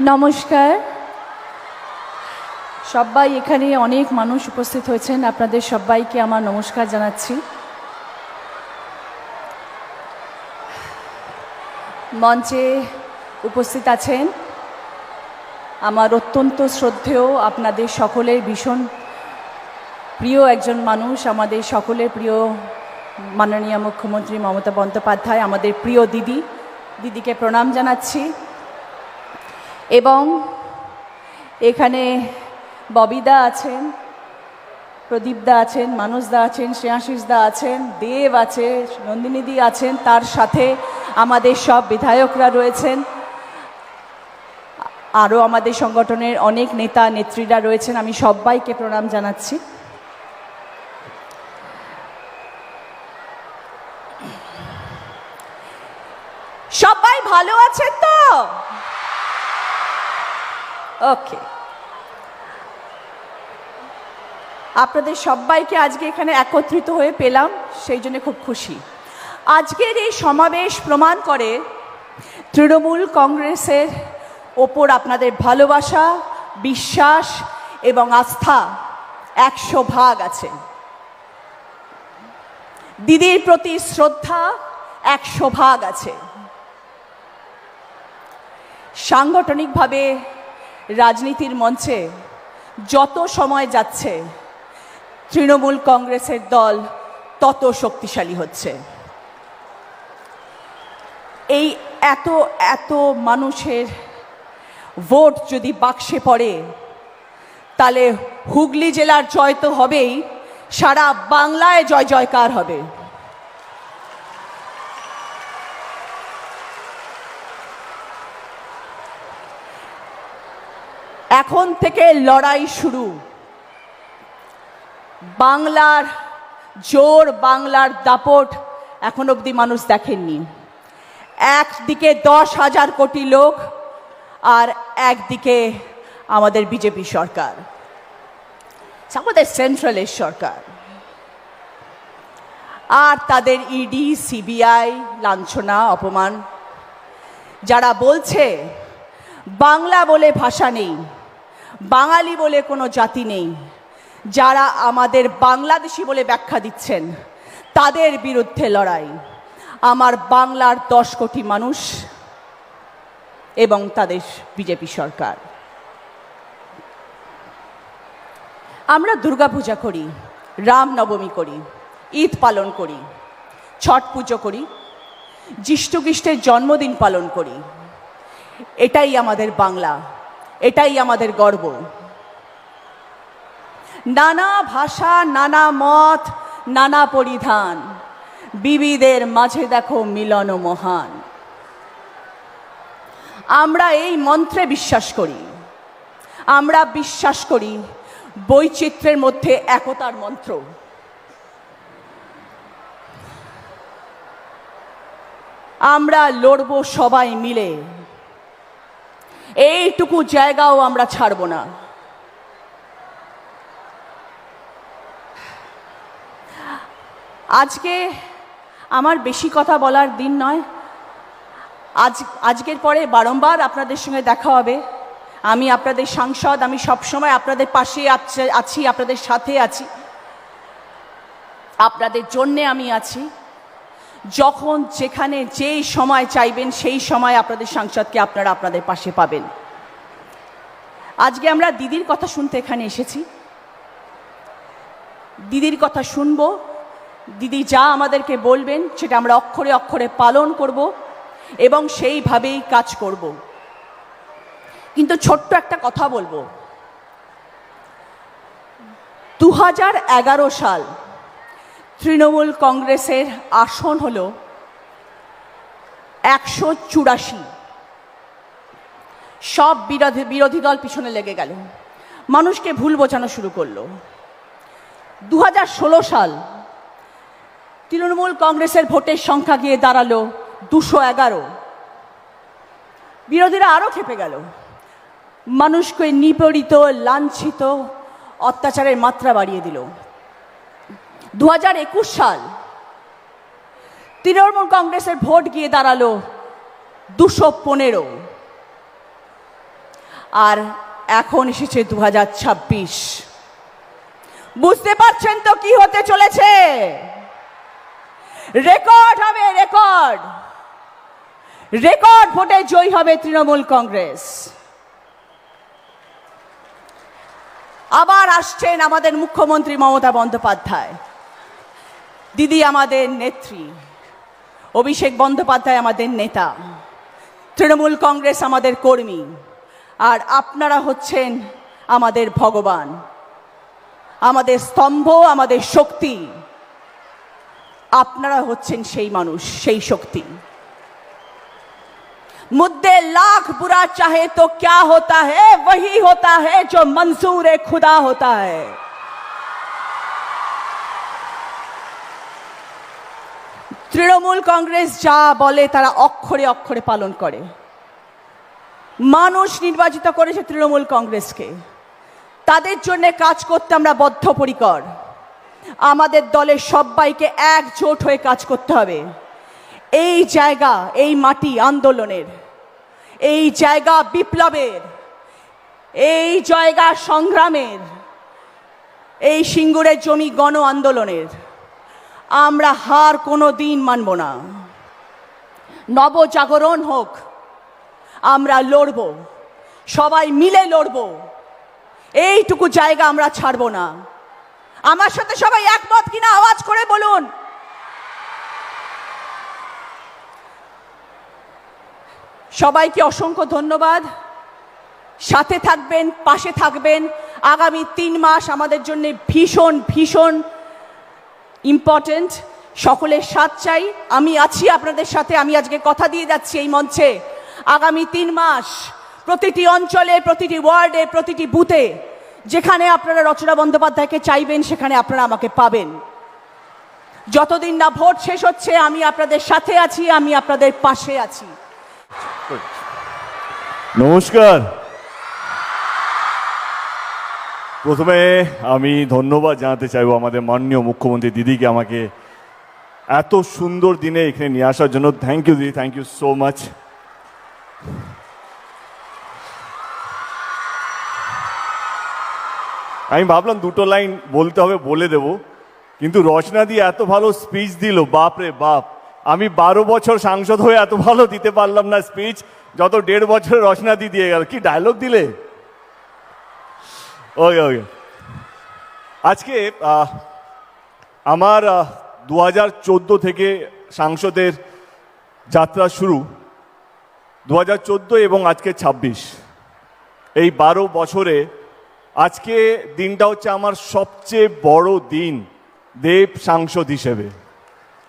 নমস্কার। সবাই এখানে অনেক মানুষ উপস্থিত হয়েছেন, আপনাদের সবাইকে আমার নমস্কার জানাচ্ছি। মঞ্চে উপস্থিত আছেন আমার অত্যন্ত শ্রদ্ধেয়, আপনাদের সকলের ভীষণ প্রিয় একজন মানুষ, আমাদের সকলের প্রিয় মাননীয় মুখ্যমন্ত্রী মমতা বন্দ্যোপাধ্যায়, আমাদের প্রিয় দিদিকে প্রণাম জানাচ্ছি। এবং এখানে ববিদা আছেন, প্রদীপদা আছেন, মানসদা আছেন, শ্রেয়াশিসদা আছেন, দেব আছে, নন্দিনীদি আছেন, তার সাথে আমাদের সব বিধায়করা রয়েছেন, আরও আমাদের সংগঠনের অনেক নেতা নেত্রীরা রয়েছেন। আমি সবাইকে প্রণাম জানাচ্ছি। সবাই ভালো আছেন তো? ওকে, আপনাদের সবাইকে আজকে এখানে একত্রিত হয়ে পেলাম, সেই জন্য খুব খুশি। আজকের এই সমাবেশ প্রমাণ করে তৃণমূল কংগ্রেসের ওপর আপনাদের ভালোবাসা, বিশ্বাস এবং আস্থা 100 আছে। দিদির প্রতি শ্রদ্ধা 100 আছে। সাংগঠনিকভাবে রাজনীতির মঞ্চে যত সময় যাচ্ছে তৃণমূল কংগ্রেসের দল তত শক্তিশালী হচ্ছে। এই এত মানুষের ভোট যদি বাক্সে পড়ে, তাহলে হুগলি জেলার জয় তো হবেই, সারা বাংলায় জয় জয়কার হবে। এখন থেকে লড়াই শুরু। বাংলার জোর, বাংলার দাপট এখন অবধি মানুষ দেখেননি। একদিকে 10,000 কোটি লোক, আর একদিকে আমাদের বিজেপি সরকার, আমাদের সেন্ট্রালের সরকার, আর তাদের ইডি সিবিআই লাঞ্ছনা অপমান। যারা বলছে বাংলা বলে ভাষা নেই, বাঙালি বলে কোনো জাতি নেই, যারা আমাদের বাংলাদেশি বলে ব্যাখ্যা দিচ্ছেন, তাদের বিরুদ্ধে লড়াই। আমার বাংলার 10 কোটি মানুষ এবং তাদের বিজেপি সরকার। আমরা দুর্গাপূজা করি, রামনবমী করি, ঈদ পালন করি, ছট পুজো করি, যিশুখ্রিস্টের জন্মদিন পালন করি। এটাই আমাদের বাংলা, এটাই আমাদের গর্ব। নানা ভাষা, নানা মত, নানা পরিধান, বিবিধের মাঝে দেখো মিলন মহান। আমরা এই মন্ত্রে বিশ্বাস করি। আমরা বিশ্বাস করি বৈচিত্র্যের মধ্যে একতার মন্ত্র। আমরা লড়ব সবাই মিলে, এইটুকু জায়গাও আমরা ছাড়ব না। আজকে আমার বেশি কথা বলার দিন নয়। আজকের পরে বারংবার আপনাদের সঙ্গে দেখা হবে। আমি আপনাদের সাংসদ, আমি সবসময় আপনাদের পাশে আছি, আপনাদের সাথে আছি, আপনাদের জন্যে আমি আছি। যখন যেখানে যেই সময় চাইবেন সেই সময় আপনাদের সাংসদকে আপনারা আপনাদের পাশে পাবেন। আজকে আমরা দিদির কথা শুনতে এখানে এসেছি। দিদির কথা শুনবো, দিদি যা আমাদেরকে বলবেন সেটা আমরা অক্ষরে অক্ষরে পালন করব এবং সেইভাবেই কাজ করব। কিন্তু ছোট্ট একটা কথা বলবো, 2011 সাল তৃণমূল কংগ্রেসের আসন হলো 184। সব বিরোধী দল পিছনে লেগে গেল, মানুষকে ভুল বোঝানো শুরু করলো। 2016 সাল তৃণমূল কংগ্রেসের ভোটের সংখ্যা গিয়ে দাঁড়ালো 211। বিরোধীরা আরও খেপে গেল, মানুষকে নিপীড়িত, লাঞ্ছিত, অত্যাচারের মাত্রা বাড়িয়ে দিল। 2021 সাল তৃণমূল কংগ্রেসের ভোট গিয়ে দাঁড়ালো 215। আর এখন এসেছে 2026। বুঝতে পারছেন তো কি হতে চলেছে? রেকর্ড হবে, রেকর্ড রেকর্ড ভোটে জয়ী হবে তৃণমূল কংগ্রেস। আবার আসছেন আমাদের মুখ্যমন্ত্রী মমতা বন্দ্যোপাধ্যায়, দিদি আমাদের নেত্রী, অভিষেক বন্দ্যোপাধ্যায় আমাদের নেতা, তৃণমূল কংগ্রেস আমাদের কর্মী, আর আপনারা হচ্ছেন আমাদের ভগবান, আমাদের স্তম্ভ, আমাদের শক্তি। আপনারা হচ্ছেন সেই মানুষ, সেই শক্তি। मुद्दे लाख बुरा चाहे तो क्या होता है, वही होता है जो मंजूर खुदा होता है। তৃণমূল কংগ্রেস যা বলে তারা অক্ষরে অক্ষরে পালন করে। মানুষ নির্বাচিত করেছে তৃণমূল কংগ্রেসকে, তাদের জন্য কাজ করতে আমরা বদ্ধপরিকর। আমাদের দলের সবাইকে একজোট হয়ে কাজ করতে হবে। এই জায়গা, এই মাটি আন্দোলনের, এই জায়গা বিপ্লবের, এই জায়গা সংগ্রামের, এই সিঙ্গুরের জমি গণ আন্দোলনের। আমরা হার কোনো দিন মানব না। নবজাগরণ হোক, আমরা লড়ব, সবাই মিলে লড়ব। এইটুকু জায়গা আমরা ছাড়ব না। আমার সাথে সবাই একমত কিনা আওয়াজ করে বলুন। সবাইকে অসংখ্য ধন্যবাদ। সাথে থাকবেন, পাশে থাকবেন। আগামী 3 মাস আমাদের জন্য ভীষণ ভীষণ ইম্পর্টেন্ট। সকলের সাথ চাই। আমি আছি আপনাদের সাথে। আমি আজকে কথা দিয়ে যাচ্ছি এই মঞ্চে, আগামী 3 মাস প্রতিটি অঞ্চলে, প্রতিটি ওয়ার্ডে, প্রতিটি বুথে যেখানে আপনারা রচনা বন্দ্যোপাধ্যায়কে চাইবেন সেখানে আপনারা আমাকে পাবেন। যতদিন না ভোট শেষ হচ্ছে আমি আপনাদের সাথে আছি, আমি আপনাদের পাশে আছি। নমস্কার। প্রথমে আমি ধন্যবাদ জানাতে চাইবো আমাদের মাননীয় মুখ্যমন্ত্রী দিদিকে আমাকে এত সুন্দর দিনে এখানে নিয়ে আসার জন্য। থ্যাংক ইউ দিদি, থ্যাংক ইউ সো মাচ। আমি ভাবলাম 2টো লাইন বলতে হবে, বলে দেব, কিন্তু রচনা দিয়ে এত ভালো স্পিচ দিল, বাপ রে বাপ। আমি 12 বছর সাংসদ হয়ে এত ভালো দিতে পারলাম না স্পিচ, যত 1.5 বছর রচনা দিয়ে গেল। কি ডায়লগ দিলে! ওকে ওকে। আজকে আমার 2014 থেকে সাংসদের যাত্রা শুরু। 2014 এবং আজকে 26, এই 12 বছরে আজকে দিনটা হচ্ছে আমার সবচেয়ে বড় দিন দেব সাংসদ হিসেবে।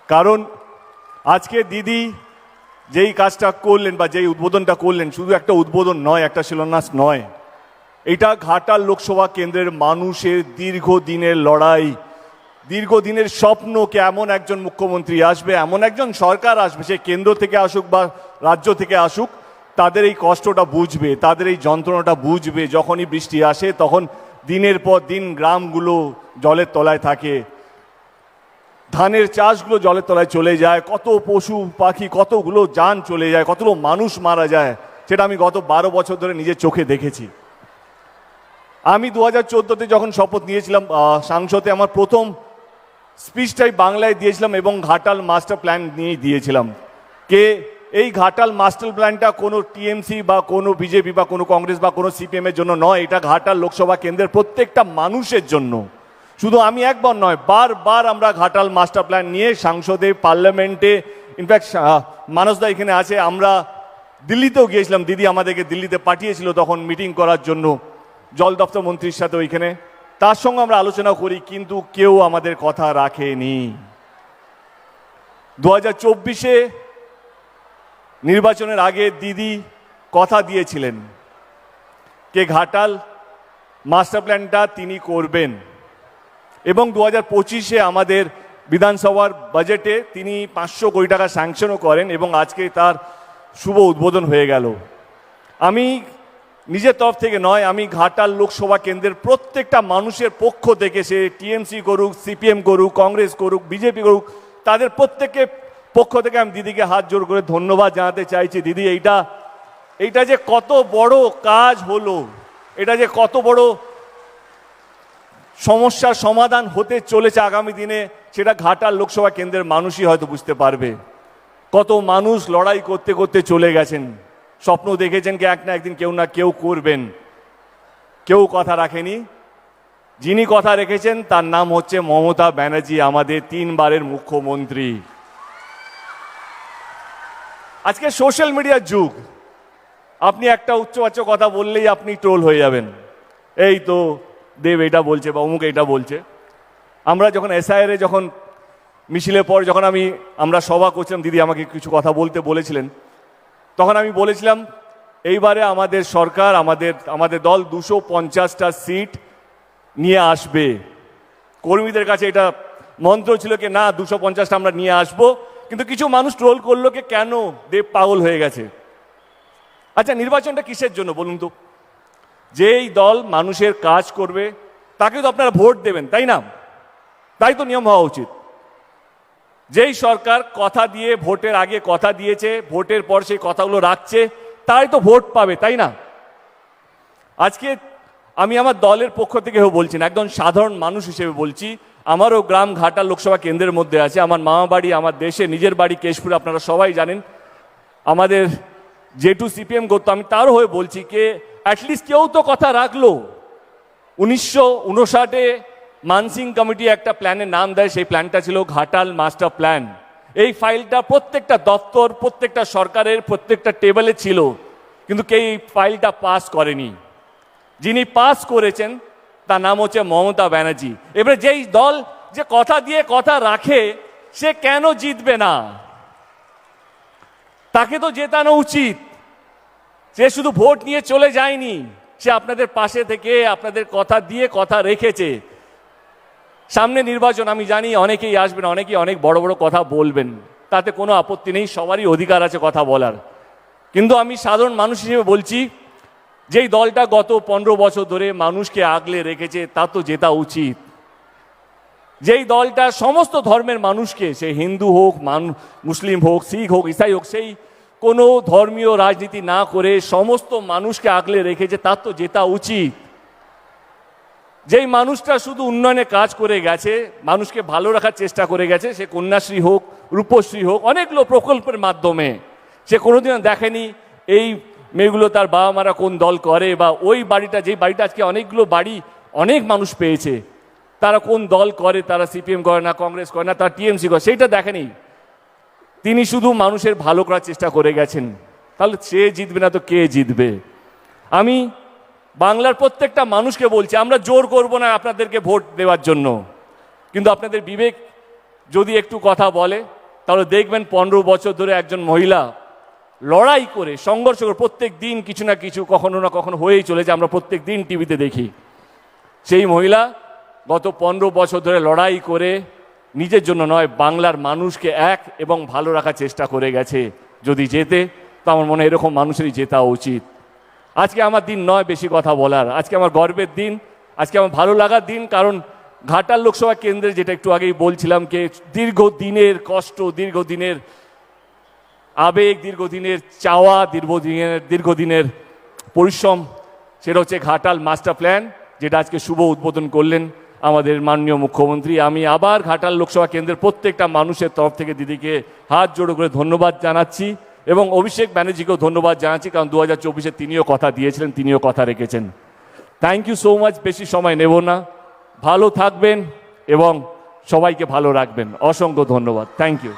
কারণ আজকে দিদি যেই কাজটা করলেন বা যেই উদ্বোধনটা করলেন, শুধু একটা উদ্বোধন নয়, একটা শিলান্যাস নয়, এটা ঘাটাল লোকসভা কেন্দ্রের মানুষের দীর্ঘদিনের লড়াই, দীর্ঘদিনের স্বপ্নকে এমন একজন মুখ্যমন্ত্রী আসবে, এমন একজন সরকার আসবে, সে কেন্দ্র থেকে আসুক বা রাজ্য থেকে আসুক, তাদের এই কষ্টটা বুঝবে, তাদের এই যন্ত্রণাটা বুঝবে। যখনই বৃষ্টি আসে তখন দিনের পর দিন গ্রামগুলো জলের তলায় থাকে, ধানের চাষগুলো জলের তলায় চলে যায়, কত পশু পাখি, কতগুলো যান চলে যায়, কতগুলো মানুষ মারা যায়, সেটা আমি গত 12 বছর ধরে নিজের চোখে দেখেছি। আমি 2014-তে যখন শপথ নিয়েছিলাম সাংসদে, আমার প্রথম স্পিচটাই বাংলায় দিয়েছিলাম এবং ঘাটাল মাস্টার প্ল্যান নিয়েই দিয়েছিলাম। এই ঘাটাল মাস্টার প্ল্যানটা কোনো টিএমসি বা কোনো বিজেপি বা কোনো কংগ্রেস বা কোনো সিপিএমের জন্য নয়, এটা ঘাটাল লোকসভা কেন্দ্রের প্রত্যেকটা মানুষের জন্য। শুধু আমি একবার নয়, বারবার আমরা ঘাটাল মাস্টার প্ল্যান নিয়ে সংসদে, পার্লামেন্টে, ইনফ্যাক্ট মানসদা এখানে আছে, আমরা দিল্লিতেও গিয়েছিলাম, দিদি আমাদেরকে দিল্লিতে পাঠিয়েছিল তখন মিটিং করার জন্য জল দপ্তর মন্ত্রীর সাথে ওইখানে, তার সঙ্গে আমরা আলোচনা করি, কিন্তু কেউ আমাদের কথা রাখেনি। 2024-এ নির্বাচনের আগে দিদি কথা দিয়েছিলেন কে ঘাটাল মাস্টার প্ল্যানটা তিনি করবেন, এবং 2025-এ আমাদের বিধানসভার বাজেটে তিনি 500 কোটি টাকা স্যাংশনও করেন এবং আজকে তার শুভ উদ্বোধন হয়ে গেল। আমি নিজের তরফ থেকে নয়, আমি ঘাটাল লোকসভা কেন্দ্রের প্রত্যেকটা মানুষের পক্ষ থেকে, সে টিএমসি করুক, সিপিএম করুক, কংগ্রেস করুক, বিজেপি করুক, তাদের প্রত্যেকের পক্ষ থেকে আমি দিদিকে হাত জোর করে ধন্যবাদ জানাতে চাইছি। দিদি, এইটা এইটা যে কত বড় কাজ হলো, এটা যে কত বড় সমস্যার সমাধান হতে চলেছে আগামী দিনে, সেটা ঘাটাল লোকসভা কেন্দ্রের মানুষই হয়তো বুঝতে পারবে। কত মানুষ লড়াই করতে করতে চলে গেছেন, স্বপ্ন দেখেছেন কি এক না একদিন কেউ না কেউ করবেন, কেউ কথা রাখেনি। যিনি কথা রেখেছেন তার নাম হচ্ছে মমতা ব্যানার্জি, আমাদের 3 বারের মুখ্যমন্ত্রী। আজকে সোশ্যাল মিডিয়ার যুগ, আপনি একটা উচ্চবাচ্য কথা বললেই আপনি ট্রোল হয়ে যাবেন, এই তো দেব এটা বলছে বা অমুক এটা বলছে। আমরা যখন এসআইআর যখন মিছিলের পর যখন আমরা সভা করছিলাম, দিদি আমাকে কিছু কথা বলতে বলেছিলেন, তখন আমি বলেছিলাম এইবারে আমাদের সরকার, আমাদের দল 250টা সিট নিয়ে আসবে। কর্মীদের কাছে এটা মন্ত্র ছিল কি না 250টা আমরা নিয়ে আসবো, কিন্তু কিছু মানুষ ট্রোল করলো কি কেন দেব পাগল হয়ে গেছে। আচ্ছা, নির্বাচনটা কিসের জন্য বলুন তো? যেই দল মানুষের কাজ করবে তাকে তো আপনারা ভোট দেবেন, তাই না? তাই তো নিয়ম হওয়া উচিত। যেই সরকার কথা দিয়ে ভোটের আগে কথা দিয়েছে, ভোটের পর সেই কথাগুলো রাখছে, তাই তো ভোট পাবে, তাই না? আজকে আমি আমার দলের পক্ষ থেকে বলছি না, একদম সাধারণ মানুষ হিসেবে বলছি। আমারও গ্রাম ঘাটাল লোকসভা কেন্দ্রের মধ্যে আছে, আমার মামা বাড়ি, আমার দেশে নিজের বাড়ি কেশপুরে, আপনারা সবাই জানেন। আমাদের জেঠু সিপিএম করতো, আমি তারও হয়ে বলছি কে অ্যাটলিস্ট কেউ তো কথা রাখলো। 1959-এ মানসিং কমিটি একটা প্ল্যানের নাম দেয়, সেই প্ল্যানটা ছিল ঘাটাল মাস্টার প্ল্যান। এই ফাইলটা প্রত্যেকটা দপ্তর, প্রত্যেকটা সরকারের প্রত্যেকটা টেবিলে ছিল, কিন্তু কেউ এই ফাইলটা পাস করেনি। যিনি পাস করেছেন তার নাম হচ্ছে মমতা ব্যানার্জি। এবারে যেই দল যে কথা দিয়ে কথা রাখে, সে কেন জিতবে না? তাকে তো জেতানো উচিত। সে শুধু ভোট নিয়ে চলে যায়নি, সে আপনাদের পাশে থেকে আপনাদের কথা দিয়ে কথা রেখেছে। সামনে নির্বাচন, আমি জানি অনেকেই আসবেন, অনেকেই অনেক বড় বড় কথা বলবেন, তাতে কোনো আপত্তি নেই, সবারই অধিকার আছে কথা বলার। কিন্তু আমি সাধারণ মানুষ হিসেবে বলছি, যেই দলটা গত 15 বছর ধরে মানুষকে আগলে রেখেছে তা তো জেতা উচিত। যেই দলটা সমস্ত ধর্মের মানুষকে, সে হিন্দু হোক, মুসলিম হোক, শিখ হোক, ইসাই হোক, সেই কোনো ধর্মীয় রাজনীতি না করে সমস্ত মানুষকে আগলে রেখেছে, তার তো জেতা উচিত। যেই মানুষটা শুধু উন্নয়নে কাজ করে গেছে, মানুষকে ভালো রাখার চেষ্টা করে গেছে, সে কন্যাশ্রী হোক, রূপশ্রী হোক, অনেকগুলো প্রকল্পের মাধ্যমে, সে কোনোদিনও দেখেনি এই মেয়েগুলো তার বাবা মারা কোন দল করে, বা ওই বাড়িটা, যেই বাড়িটা আজকে অনেকগুলো বাড়ি অনেক মানুষ পেয়েছে, তারা কোন দল করে, তারা সিপিএম করে না, কংগ্রেস করে না, তারা টিএমসি করে, সেইটা দেখেনি। তিনি শুধু মানুষের ভালো করার চেষ্টা করে গেছেন। তাহলে সে জিতবে না তো কে জিতবে? আমি বাংলার প্রত্যেকটা মানুষকে বলছি, আমরা জোর করব না আপনাদেরকে ভোট দেওয়ার জন্য, কিন্তু আপনাদের বিবেক যদি একটু কথা বলে, তাহলে দেখবেন 15 বছর ধরে একজন মহিলা লড়াই করে, সংঘর্ষ করে, প্রত্যেক দিন কিছু না কিছু কখনো না কখনো হয়েই চলেছে, আমরা প্রত্যেক দিন টিভিতে দেখি। সেই মহিলা গত 15 বছর ধরে লড়াই করে নিজের জন্য নয়, বাংলার মানুষকে এক এবং ভালো রাখার চেষ্টা করে গেছে। যদি জেতে, তো আমার মনে হয় এরকম মানুষেরই জেতা উচিত। আজকে আমার দিন নয় বেশি কথা বলার, আজকে আমার গর্বের দিন, আজকে আমার ভালো লাগার দিন। কারণ ঘাটাল লোকসভা কেন্দ্রে, যেটা একটু আগেই বলছিলাম, কে দীর্ঘদিনের কষ্ট, দীর্ঘদিনের আবেগ, দীর্ঘদিনের চাওয়া, দীর্ঘদিনের পরিশ্রম, সেটা হচ্ছে ঘাটাল মাস্টার প্ল্যান, যেটা আজকে শুভ উদ্বোধন করলেন আমাদের মাননীয় মুখ্যমন্ত্রী। আমি আবার ঘাটাল লোকসভা কেন্দ্রের প্রত্যেকটা মানুষের তরফ থেকে দিদিকে হাত জোড়ো করে ধন্যবাদ জানাচ্ছি, এবং অভিষেক ব্যানার্জিকেও ধন্যবাদ জানাচ্ছি, কারণ 2024-এ তিনিও কথা দিয়েছিলেন, তিনিও কথা রেখেছেন। Thank you so much. বেশি সময় নেব না, ভালো থাকবেন এবং সবাইকে ভালো রাখবেন। অসংখ্য ধন্যবাদ। Thank you.